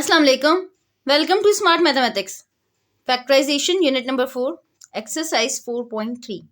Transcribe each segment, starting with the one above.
Assalamu alaikum. Welcome to Smart Mathematics. Factorization Unit number 4, Exercise 4.3.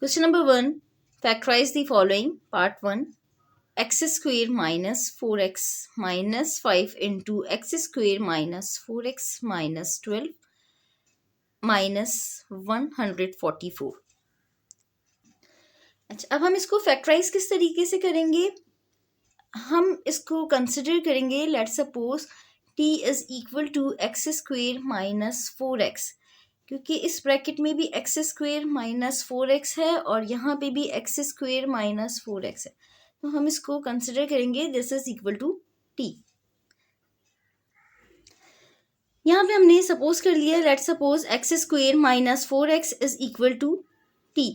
Question number 1. Factorize the following. Part 1. X square minus 4x minus 5 into x square minus 4x minus 12 minus 144. अच्छा, अब हम इसको factorise किस तरीके से करेंगे? हम इसको कंसिडर करेंगे, let suppose t is equal to X square minus 4x, क्योंकि इस ब्रैकेट में भी एक्स स्क्वेयर माइनस 4x है और यहाँ पे भी एक्स स्क्वेयर माइनस 4x है, तो हम इसको कंसिडर करेंगे this is equal to t. यहाँ पे हमने सपोज कर लिया, let suppose X square minus 4x is equal to t.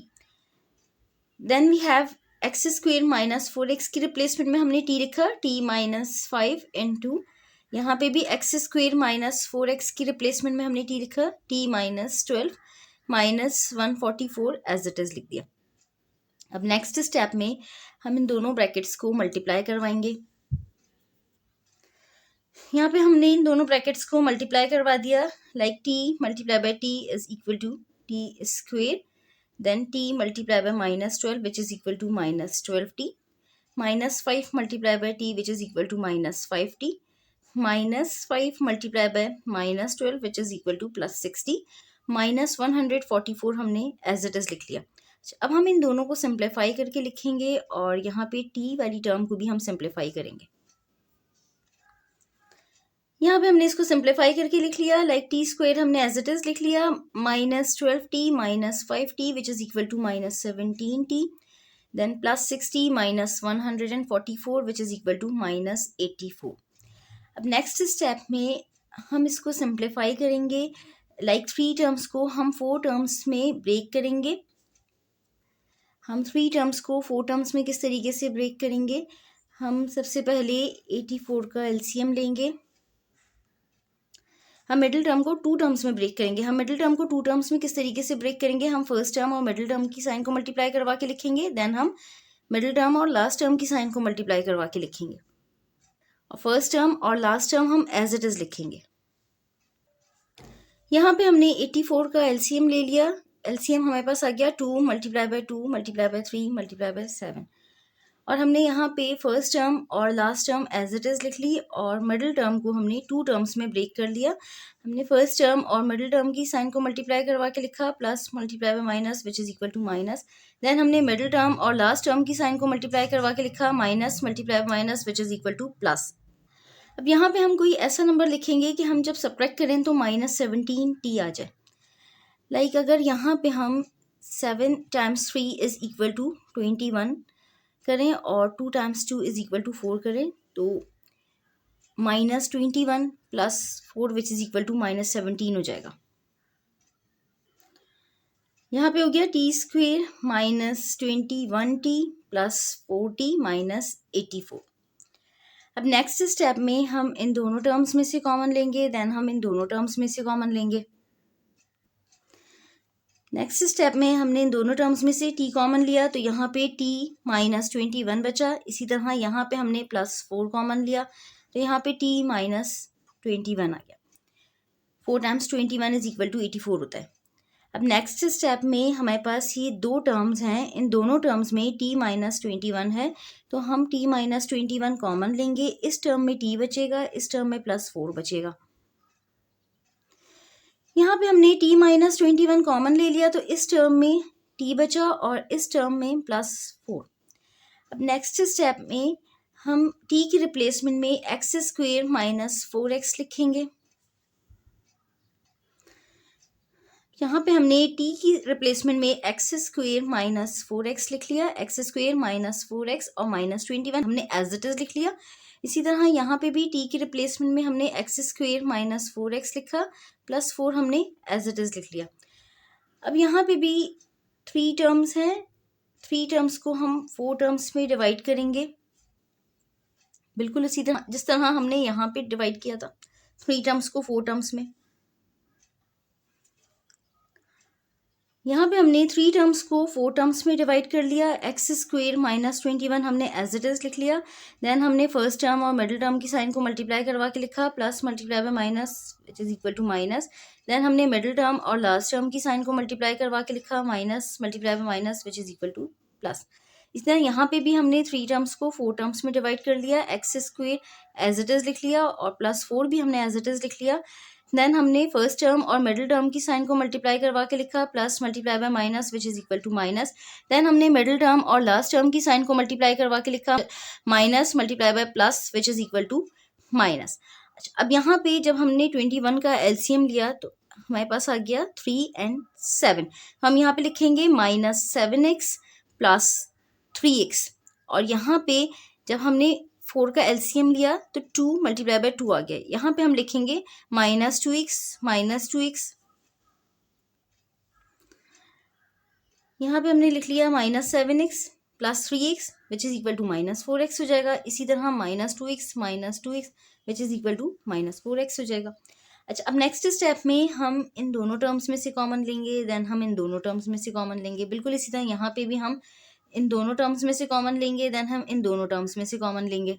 Then we have X square minus 4x की रिप्लेसमेंट में हमने t लिखा, t माइनस 5 इंटू यहाँ पे भी एक्स स्क्वेयर माइनस 4x की रिप्लेसमेंट में हमने t लिखा, t minus 12 minus 144 as it is लिख दिया. अब नेक्स्ट स्टेप में हम इन दोनों ब्रैकेट्स को मल्टीप्लाई करवाएंगे. यहाँ पे हमने इन दोनों ब्रैकेट्स को मल्टीप्लाई करवा दिया, like t multiply by t is equal to t square, then t multiplied by minus 12 which is equal to minus 12t, minus 5 multiplied by t which is equal to minus 5t, minus 5 multiplied by minus 12 which is equal to plus 6t, minus 144 हमने as it is लिख लिया. अब हम इन दोनों को simplify करके लिखेंगे और यहाँ पे t वाली टर्म को भी हम सिंप्लीफाई करेंगे. यहाँ पे हमने इसको सिंप्लीफाई करके लिख लिया, लाइक टी स्क्वायर हमने एज इट इज लिख लिया, minus 12t minus 5t which is equal to minus 17t, then plus 6t minus 144 which is equal to minus 84. अब नेक्स्ट स्टेप में हम इसको सिंप्लीफाई करेंगे, लाइक 3 टर्म्स को हम 4 टर्म्स में ब्रेक करेंगे. हम 3 टर्म्स को 4 टर्म्स में किस तरीके से ब्रेक करेंगे? हम सबसे पहले 84 का एलसीएम लेंगे. हम मिडिल टर्म को 2 टर्म्स में ब्रेक करेंगे. हम मिडिल टर्म को 2 टर्म्स में किस तरीके से ब्रेक करेंगे? हम फर्स्ट टर्म और मिडिल टर्म की साइन को मल्टीप्लाई करवा के लिखेंगे, देन हम मिडिल टर्म और लास्ट टर्म की साइन को मल्टीप्लाई करवा के लिखेंगे, और फर्स्ट टर्म और लास्ट टर्म हम एज इट इज लिखेंगे. यहाँ पे हमने 84 का एलसीएम ले लिया. एलसीएम हमारे पास आ गया 2 multiply by 2 multiply by 3 multiply by 7, और हमने यहाँ पे फर्स्ट टर्म और last term as it is लिख ली, और मिडिल टर्म को हमने 2 टर्म्स में ब्रेक कर लिया. हमने फर्स्ट टर्म और मिडिल टर्म की साइन को मल्टीप्लाई करवा के लिखा, plus multiply by minus which is equal to minus, then हमने मिडिल टर्म और लास्ट टर्म की साइन को मल्टीप्लाई करवा के लिखा, minus multiply by minus which is equal to plus. अब यहाँ पे हम कोई ऐसा नंबर लिखेंगे कि हम जब सब्ट्रैक्ट करें तो माइनस 17t आ जाए. लाइक अगर यहाँ पे हम 7 टाइम्स 3 इज इक्वल टू 21 करें और 2 टाइम्स 2 इज इक्वल टू 4 करें, तो minus 21 plus 4 which is equal to minus 17 हो जाएगा. यहाँ पे हो गया T square minus 21t plus 4t minus 84. अब नेक्स्ट स्टेप में हम इन दोनों टर्म्स में से कॉमन लेंगे, देन हम इन दोनों टर्म्स में से कॉमन लेंगे. नेक्स्ट स्टेप में हमने इन दोनों टर्म्स में से t कॉमन लिया, तो यहाँ पे t माइनस 21 बचा. इसी तरह यहाँ पे हमने प्लस 4 कॉमन लिया, तो यहाँ पे t माइनस 21 आ गया. 4 टाइम्स 21 इज इक्वल टू 84 होता है. अब नेक्स्ट स्टेप में हमारे पास ये 2 टर्म्स हैं, इन दोनों टर्म्स में t माइनस 21 है, तो हम t माइनस 21 कॉमन लेंगे. इस टर्म में t बचेगा, इस टर्म में प्लस 4 बचेगा. यहाँ पे हमने t माइनस 21 कॉमन ले लिया, तो इस टर्म में t बचा और इस टर्म में प्लस 4. अब नेक्स्ट स्टेप में हम t की रिप्लेसमेंट में एक्स स्क्वेयर माइनस 4x लिखेंगे. यहाँ पे हमने t की रिप्लेसमेंट में एक्स स्क्वेयर माइनस 4x लिख लिया. एक्स स्क्वेयर माइनस 4x और माइनस 21 हमने एज इट इज लिख लिया. इसी तरह यहाँ पे भी t की रिप्लेसमेंट में हमने एक्स स्क्वेयर माइनस 4x लिखा, प्लस 4 हमने एज इट इज लिख लिया. अब यहाँ पे भी 3 टर्म्स हैं, 3 टर्म्स को हम 4 टर्म्स में डिवाइड करेंगे, बिल्कुल इसी तरह जिस तरह हमने यहाँ पे डिवाइड किया था 3 टर्म्स को 4 टर्म्स में. यहाँ पे हमने 3 टर्म्स को 4 टर्म्स में डिवाइड कर लिया। एक्स स्क्वेयर माइनस 21 हमने एज इट इज़ लिख लिया। देन हमने फर्स्ट टर्म और मिडिल टर्म की साइन को मल्टीप्लाई करवा के लिखा, plus multiply by minus which is equal to minus. Then हमने मिडिल टर्म और लास्ट टर्म की साइन को मल्टीप्लाई करवा के लिखा, minus multiply by minus which is equal to plus. इस तरह यहाँ पे भी हमने 3 टर्म्स को 4 टर्म्स में डिवाइड कर लिया। X square as it is लिख लिया और प्लस 4 भी हमने एज इट इज़ लिख लिया। देन हमने फर्स्ट टर्म और मिडिल टर्म की साइन को मल्टीप्लाई करवा के लिखा, plus multiply by minus which is equal to minus. Then हमने मिडिल टर्म और लास्ट टर्म की साइन को मल्टीप्लाई करवा के लिखा, minus multiply by plus which is equal to minus. अच्छा, अब यहाँ पे जब हमने 21 का एलसीएम लिया तो हमारे पास आ गया 3 and 7। हम यहाँ पे लिखेंगे -7x प्लस 3x, और यहाँ पे जब हमने 4 का एलसीएम लिया तो 2 मल्टीप्लाई बाय 2 आ गया। यहाँ पे हम लिखेंगे -2x। यहाँ पे हमने लिख लिया -7x plus 3x which is equal to -4x हो जाएगा। इसी तरह -2x which is equal to -4x हो जाएगा। अच्छा, अब नेक्स्ट स्टेप में हम इन दोनों टर्म्स में से कॉमन लेंगे, देन हम इन दोनों टर्म्स में से कॉमन लेंगे। बिल्कुल इसी तरह यहाँ पे भी हम इन दोनों टर्म्स में से कॉमन लेंगे, देन हम इन दोनों टर्म्स में से कॉमन लेंगे।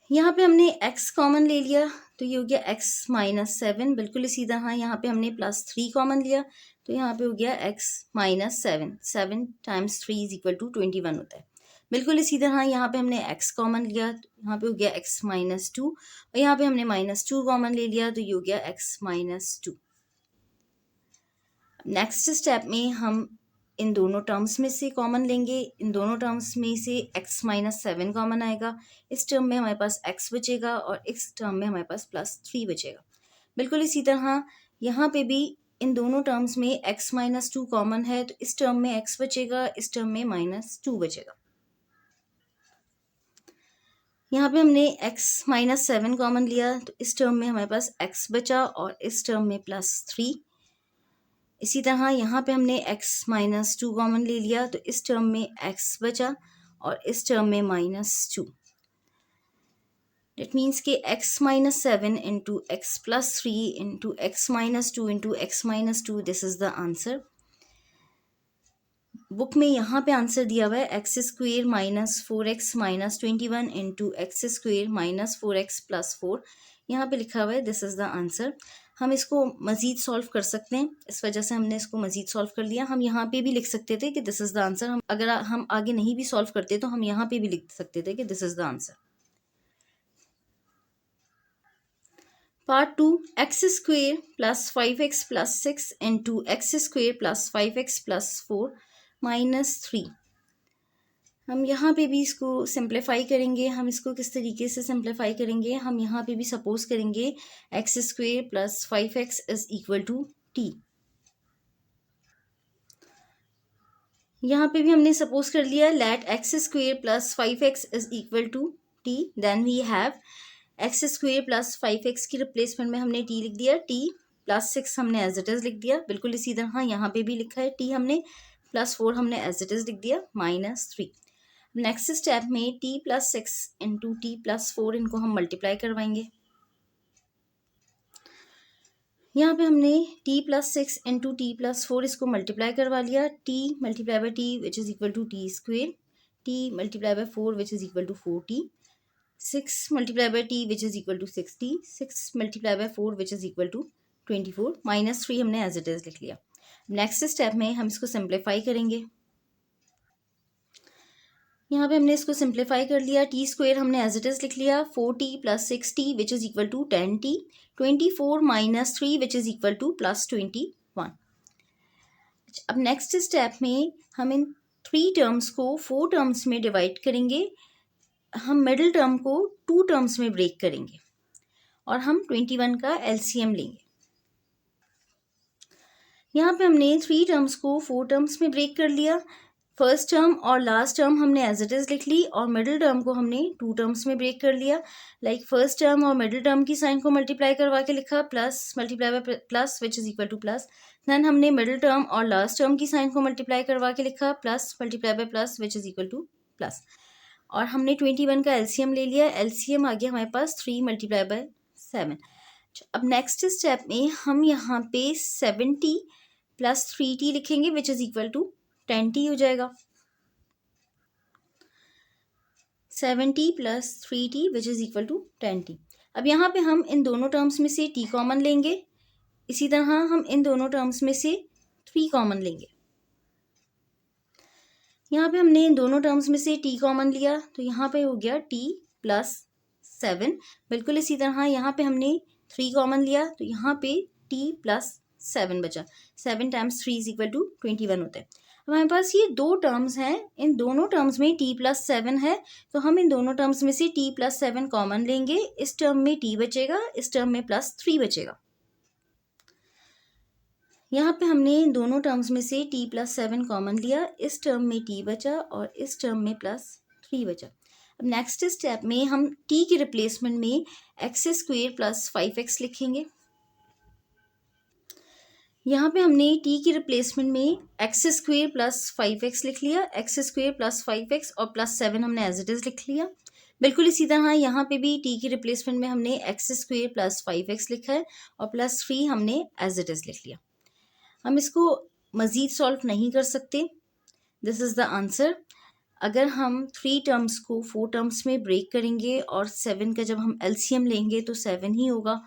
यहाँ पे हमने x कॉमन ले लिया तो ये हो गया x -7। बिल्कुल इसी तरह यहाँ पे हमने +3 कॉमन लिया तो यहाँ पे हो गया x -7। 7 times 3 is equal to 21 होता है। बिल्कुल इसी तरह यहाँ पे हमने x कॉमन लिया तो यहाँ पे हो गया x -2, और यहाँ पे हमने -2 कॉमन ले लिया तो ये हो गया x -2। नेक्स्ट स्टेप में हम इन दोनों टर्म्स में से कॉमन लेंगे। इन दोनों टर्म्स में से x -7 कॉमन आएगा। इस टर्म में हमारे पास x बचेगा और इस टर्म में हमारे पास +3 बचेगा। बिल्कुल इसी तरह यहाँ पे भी इन दोनों टर्म्स में x -2 कॉमन है तो इस टर्म में x बचेगा, इस टर्म में -2 बचेगा। यहाँ पे हमने x -7 कॉमन लिया तो इस टर्म में हमारे पास x बचा और इस टर्म में +3। इसी तरह यहाँ पे हमने x -2 कॉमन ले लिया तो इस टर्म में x बचा और इस टर्म में -2। That मीन्स कि x -7 into x +3 into x -2 into x -2, this is the answer. Book में यहाँ पे आंसर दिया हुआ है x square -4x -21 into x square -4x + 4। यहाँ पे लिखा हुआ है दिस इज़ द आंसर। हम इसको मज़ीद सॉल्व कर सकते हैं, इस वजह से हमने इसको मज़ीद सॉल्व कर लिया। हम यहाँ पे भी लिख सकते थे कि दिस इज़ द आंसर। हम अगर हम आगे नहीं भी सॉल्व करते तो हम यहाँ पे भी लिख सकते थे कि this is the answer. Part 2, x square plus 5x plus 6 into x square plus 5x plus 4 -3। हम यहाँ पे भी इसको सिंप्लीफाई करेंगे। हम इसको किस तरीके से सिंप्लीफाई करेंगे, हम यहाँ पे भी सपोज करेंगे X square plus 5x is equal to T. यहाँ पे भी हमने सपोज कर लिया let X square plus 5x is equal to T. Then we have X square plus 5x की रिप्लेसमेंट में हमने t लिख दिया, t +6 हमने एज इट इज लिख दिया। बिल्कुल इसी तरह यहाँ पे भी लिखा है t हमने, +4 हमने एज इट इज लिख दिया, -3। नेक्स्ट स्टेप में t +6 इंटू t +4 इनको हम मल्टीप्लाई करवाएंगे। यहाँ पे हमने t +6 इंटू t +4 इसको मल्टीप्लाई करवा लिया। t multiply by t which is equal to T square, t multiply by 4 which is equal to 4t, 6 multiply by t which is equal to 6t, 6 multiply by 4 which is equal to 24, -3 हमने as it is लिख लिया। Next step में हम इसको simplify करेंगे। यहाँ पे हमने इसको सिंप्लीफाई कर लिया। टी स्क्वेयर हमने एज इट इज़ लिख लिया, 4t + 6t which is equal to 10t, 24 - 3 which is equal to +21। अब नेक्स्ट स्टेप में हम इन 3 टर्म्स को 4 टर्म्स में डिवाइड करेंगे। हम मिडिल टर्म को 2 टर्म्स में ब्रेक करेंगे और हम 21 का एलसीएम लेंगे। यहाँ पे हमने 3 टर्म्स को 4 टर्म्स में ब्रेक कर लिया। फर्स्ट टर्म और लास्ट टर्म हमने एज इट इज़ लिख ली और मिडिल टर्म को हमने 2 टर्म्स में ब्रेक कर लिया। लाइक फर्स्ट टर्म और मिडिल टर्म की साइन को मल्टीप्लाई करवा के लिखा, plus multiply by plus which is equal to plus. Then हमने मिडिल टर्म और लास्ट टर्म की साइन को मल्टीप्लाई करवा के लिखा, plus multiply by plus which is equal to plus. और हमने 21 का एलसीएम ले लिया। एलसीएम आ गया हमारे पास 3 × 7। अब नेक्स्ट स्टेप में हम यहाँ पे 70 प्लस 3t लिखेंगे विच इज इक्वल टू 10t हो जाएगा। 70 plus 3t which is equal to 10t। अब यहाँ पे हम इन दोनों टर्म्स में से t कॉमन लेंगे, इसी तरह हम इन दोनों टर्म्स में से 3 कॉमन लेंगे। यहाँ पे हमने इन दोनों टर्म्स में से t कॉमन लिया तो यहाँ पे हो गया t प्लस 7। बिल्कुल इसी तरह यहाँ पे हमने 3 कॉमन लिया तो यहाँ पे t प्लस 7 बचा। 7 टाइम्स 3 इज इक्वल टू 21 होता है। अब हमारे पास ये दो टर्म्स हैं, इन दोनों टर्म्स में t प्लस 7 है तो हम इन दोनों टर्म्स में से t प्लस 7 कॉमन लेंगे। इस टर्म में t बचेगा, इस टर्म में प्लस 3 बचेगा। यहाँ पे हमने इन दोनों टर्म्स में से t प्लस 7 कॉमन लिया, इस टर्म में t बचा और इस टर्म में प्लस 3 बचा। अब नेक्स्ट स्टेप में हम t के रिप्लेसमेंट में एक्स स्क्वेयर प्लस 5x लिखेंगे। यहाँ पे हमने t की रिप्लेसमेंट में एक्स स्क्वेयर प्लस 5x लिख लिया, एक्स स्क्वेयर प्लस 5x और प्लस 7 हमने एज इट इज लिख लिया। बिल्कुल इसी तरह यहाँ पे भी t की रिप्लेसमेंट में हमने एक्स स्क्वेयर प्लस 5x लिखा है और प्लस 3 हमने एज इट इज लिख लिया। हम इसको मज़ीद सॉल्व नहीं कर सकते। This is the answer. अगर हम 3 टर्म्स को 4 टर्म्स में ब्रेक करेंगे और 7 का जब हम एलसीएम लेंगे तो 7 ही होगा,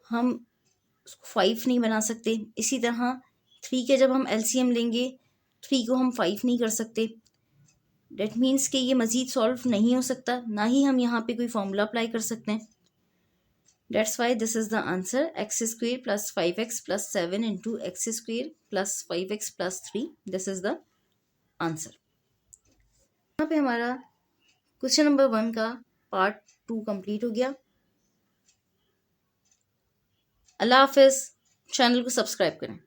हम 5 नहीं बना सकते। इसी तरह 3 के जब हम एलसीएम लेंगे 3 को हम 5 नहीं कर सकते। डेट मीन्स कि ये मज़ीद सॉल्व नहीं हो सकता, ना ही हम यहाँ पे कोई फॉर्मूला अप्लाई कर सकते हैं। That's why this is the answer, x square plus 5x plus 7 into x square plus 5x plus 3. This is the answer. यहाँ पे हमारा क्वेश्चन नंबर 1 का पार्ट 2 कंप्लीट हो गया। अल्लाह हाफिज़। चैनल को सब्सक्राइब करें।